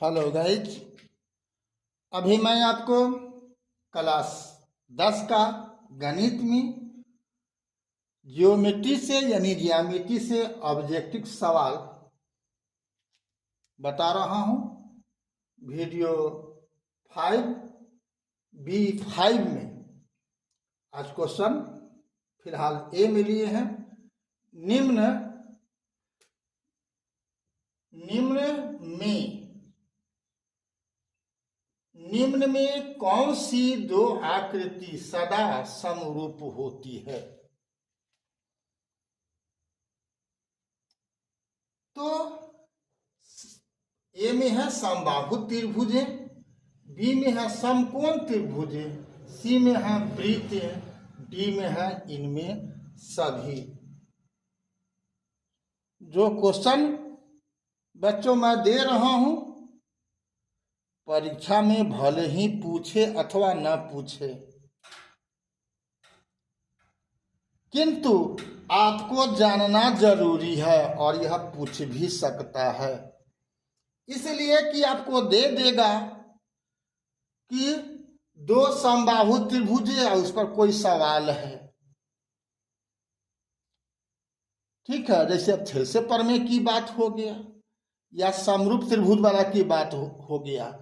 Hello guys, अभी मैं आपको क्लास 10 का गणित में जियोमेट्री से यानी ज्यामिति से ऑब्जेक्टिव सवाल बता रहा हूँ। वीडियो 5B5 में आज क्वेश्चन फिलहाल ए में लिए हैं। निम्न में कौन सी दो आकृति सदा समरूप होती है? तो ए में है समबाहु त्रिभुजें, बी में है समकोण त्रिभुजें, सी में है वृत्तें, डी में है इनमें सभी। जो क्वेश्चन बच्चों मैं दे रहा हूं, परीक्षा में भले ही पूछे अथवा न पूछे, किंतु आपको जानना जरूरी है और यह पूछ भी सकता है, इसलिए कि आपको दे देगा कि दो समबाहु त्रिभुज है, उस पर कोई सवाल है। ठीक है, जैसे अब थेल से परमे की बात हो गया या समरूप त्रिभुज वाला की बात हो गया,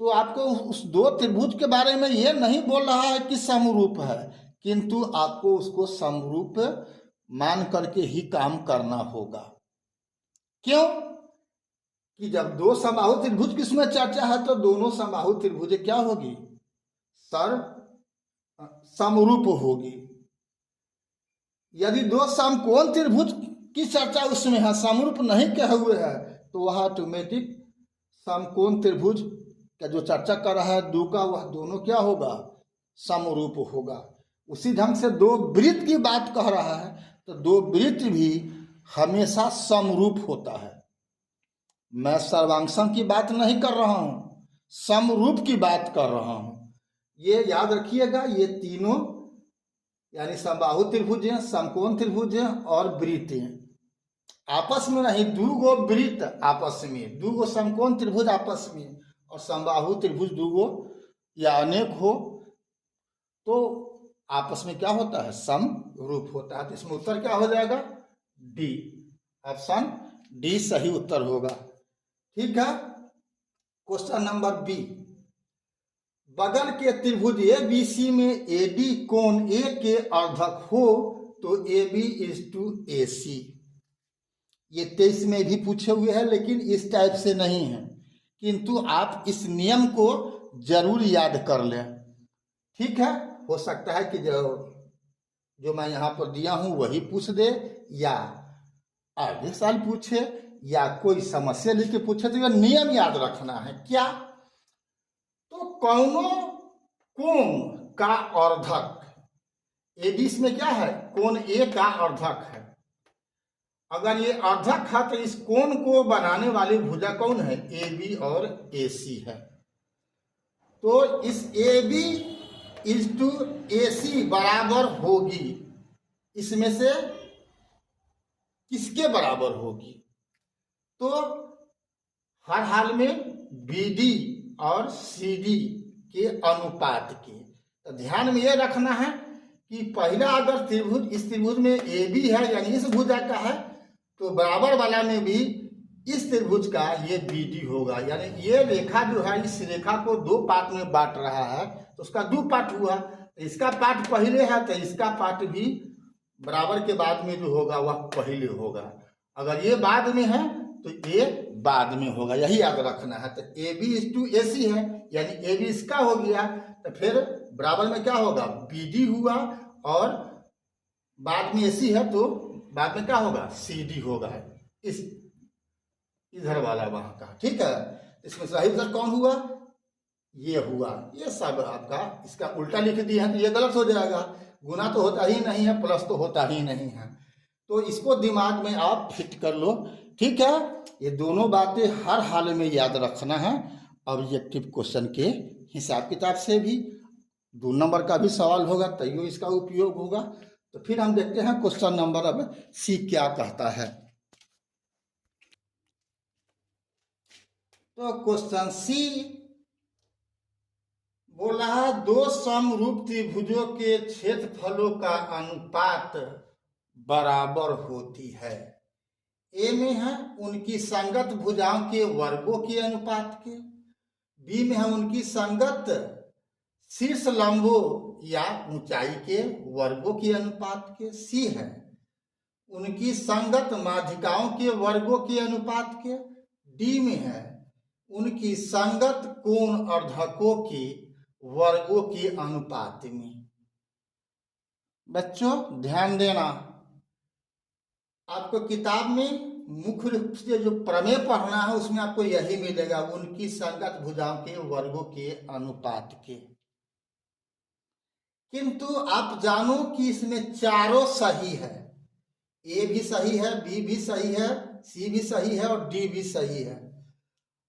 तो आपको उस दो त्रिभुज के बारे में यह नहीं बोल रहा है कि समरूप है, किंतु आपको उसको समरूप मान करके ही काम करना होगा। क्यों कि जब दो समबाहु त्रिभुज की इसमें चर्चा है तो दोनों समबाहु त्रिभुज क्या होगी? समरूप होगी। यदि दो समकोण त्रिभुज की चर्चा उसमें है, समरूप नहीं कहे हुए है, तो वह ऑटोमेटिक समकोण त्रिभुज का जो चर्चा कर रहा है दो का, वह दोनों क्या होगा? समरूप होगा। उसी ढंग से दो वृत्त की बात कह रहा है तो दो वृत्त भी हमेशा समरूप होता है। मैं सर्वांशम की बात नहीं कर रहा हूं, समरूप की बात कर रहा हूं। ये याद रखिएगा, ये तीनों यानी समबाहु त्रिभुज हैं, समकोण त्रिभुज हैं और वृत्त हैं। आपस में नहीं, दो गो वृत्त आपस में, दो गो समकोण त्रिभुज आपस में और समबाहु त्रिभुज दो गो या अनेक हो तो आपस में क्या होता है? समरूप होता है। तो इसमें उत्तर क्या हो जाएगा? डी, ऑप्शन डी सही उत्तर होगा। ठीक है, क्वेश्चन नंबर बी, बगल के त्रिभुज ABC में AD कोण A के अर्धक हो तो AB = AC। ये 23 में भी पूछे हुए हैं, लेकिन इस टाइप से नहीं है, किंतु आप इस नियम को जरूर याद कर लें। ठीक है, हो सकता है कि जो मैं यहाँ पर दिया हूँ वही पूछ दे, या अगले साल पूछे, या कोई समस्या लेके पूछे, तो यह नियम याद रखना है। क्या? तो कौनों कोण का अर्धक, एडी में क्या है? कोण A का अर्धक है। अगर ये अर्धक है तो इस कोण को बनाने वाली भुजा कौन है? AB और AC है। तो इस AB = AC बराबर होगी, इसमें से किसके बराबर होगी? तो हर हाल में BD और CD के अनुपात के। तो ध्यान में यह रखना है कि पहला अगर त्रिभुज, इस त्रिभुज में AB है यानी इस भुजा का है, तो बराबर वाला में भी इस त्रिभुज का ये BD होगा। यानी ये रेखा जो है इस रेखा को दो पार्ट में बांट रहा है, तो उसका दो पार्ट हुआ। इसका पार्ट पहले है तो इसका पार्ट भी बराबर के बाद में जो होगा वह पहले होगा। अगर ये बाद में है तो ये बाद में होगा, यही याद रखना है। तो AB = AC है यानी AB इसका हो गया, तो फिर बराबर में क्या होगा? BD हुआ, और बाद में AC है तो बाद में क्या होगा? CD होगा, इस इधर वाला वहां का। ठीक है, इसमें सही उत्तर कौन हुआ? ये हुआ। ये सब आपका इसका उल्टा लिख दिया है तो ये गलत हो जाएगा। गुना तो होता ही नहीं है, प्लस तो होता ही नहीं है, तो इसको दिमाग में आप फिट कर लो। ठीक है, ये दोनों बातें हर हाल में याद रखना है। ऑब्जेक्टिव क्वेश्चन के हिसाब किताब से भी 2 नंबर का भी सवाल होगा, तैयो इसका उपयोग होगा। तो फिर हम देखते हैं क्वेश्चन नंबर अब सी क्या कहता है। तो क्वेश्चन सी बोला है, दो समरूप त्रिभुजों के क्षेत्रफलों का अनुपात बराबर होती है। ए में है उनकी संगत भुजाओं के वर्गों के अनुपात के, बी में है उनकी संगत शीर्ष लंबों या ऊंचाई के वर्गों के अनुपात के, सी है उनकी संगत माध्यिकाओं के वर्गों के अनुपात के, डी में है उनकी संगत कोण अर्धकों के वर्गों के अनुपात में। बच्चों ध्यान देना, आपको किताब में मुख्य रूप से जो प्रमेय पढ़ना है उसमें आपको यही मिलेगा, उनकी संगत भुजाओं के वर्गों के अनुपात के। किंतु आप जानो कि इसमें चारों सही है, ए भी सही है, बी भी सही है, सी भी सही है और डी भी सही है,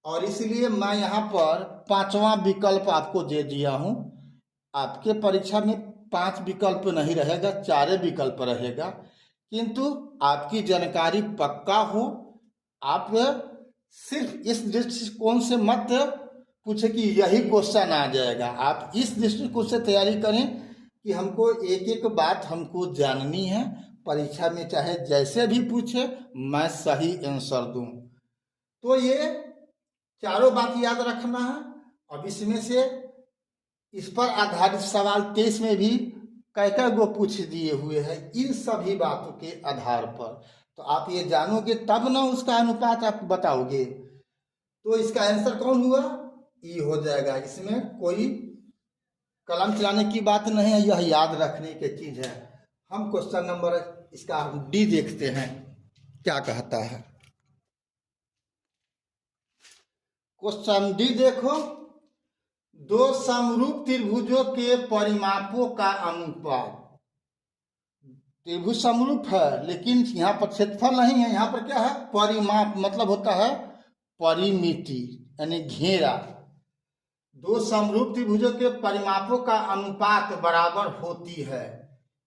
और इसलिए मैं यहाँ पर पांचवा विकल्प आपको दे दिया हूँ। आपके परीक्षा में 5 विकल्प नहीं रहेगा, 4 विकल्प रहेगा, किंतु आपकी जानकारी पक्का हो। आप सिर्फ इस दृष्टिकोण से मत पूछे कि यही क्वेश्चन आ जाएगा, आप इस दृष्टिकोण से तैयारी करें कि हमको एक एक बात हमको जाननी है, परीक्षा में चाहे जैसे भी पूछे मैं सही आंसर दूं। तो ये चारों बात याद रखना है। अब इसमें से इस पर आधारित सवाल 23 में भी कै गो पूछ दिए हुए हैं, इन सभी बातों के आधार पर। तो आप ये जानोगे तब ना उसका अनुपात आप बताओगे। तो इसका आंसर कौन हुआ? ई हो जाएगा। इसमें कोई कलम चलाने की बात नहीं है, यह याद रखने की चीज है। हम क्वेश्चन नंबर इसका डी देखते हैं क्या कहता है। क्वेश्चन डी देखो, दो समरूप त्रिभुजों के परिमापों का अनुपात। त्रिभुज समरूप है लेकिन यहाँ पर क्षेत्रफल नहीं है, यहाँ पर क्या है? परिमाप, मतलब होता है परिमिति यानी घेरा। दो समरूप त्रिभुजों के परिमापों का अनुपात बराबर होती है।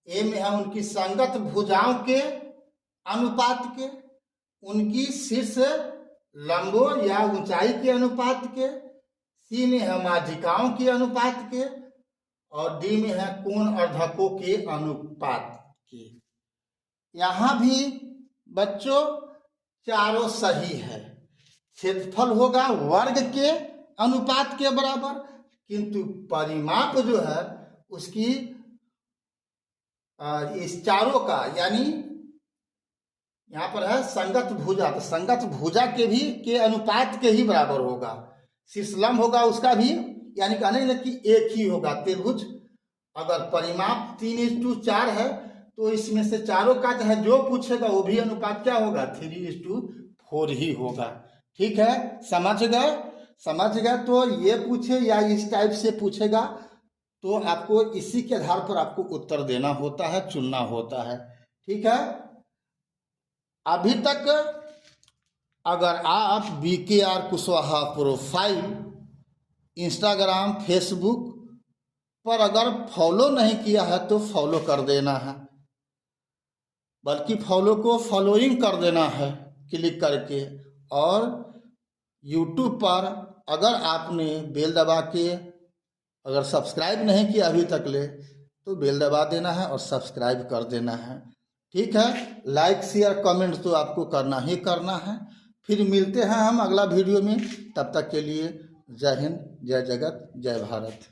ए में है उनकी संगत भुजाओं के अनुपात के, उनकी शीर्ष लंबों या ऊंचाई के अनुपात के, सी में है माध्यिकाओं के अनुपात के, और डी में है कोण अर्धकों के अनुपात के। यहाँ भी बच्चों चारों सही है। क्षेत्रफल होगा वर्ग के अनुपात के बराबर, किंतु परिमाप जो है उसकी इस चारों का, यानी यहाँ पर है संगत भुजा, तो संगत भुजा के भी के अनुपात के ही बराबर होगा। शीर्षलंब होगा उसका भी, यानी कहने लगे कि एक ही होगा। त्रिभुज अगर परिमाप 3:4 है तो इसमें से चारों का चाहे जो पूछेगा वो भी अनुपात क्या होगा? 3:4 ही होगा। ठीक है, समझ गए? समझ गए? तो ये पूछे या इस टाइप से पूछेगा तो आपको इसी के आधार पर आपको उत्तर देना होता है, चुनना होता है। ठीक है, अभी तक अगर आप BKR Kushwaha profile Instagram Facebook पर अगर फॉलो नहीं किया है तो फॉलो कर देना है, बल्कि फॉलो को फॉलोइंग कर देना है क्लिक करके। और यूट्यूब पर अगर आपने बेल दबा के अगर सब्सक्राइब नहीं किया अभी तक ले तो बेल दबा देना है और सब्सक्राइब कर देना है। ठीक है, लाइक शेयर कमेंट तो आपको करना ही करना है। फिर मिलते हैं हम अगला वीडियो में, तब तक के लिए जय हिंद, जय जगत, जय भारत।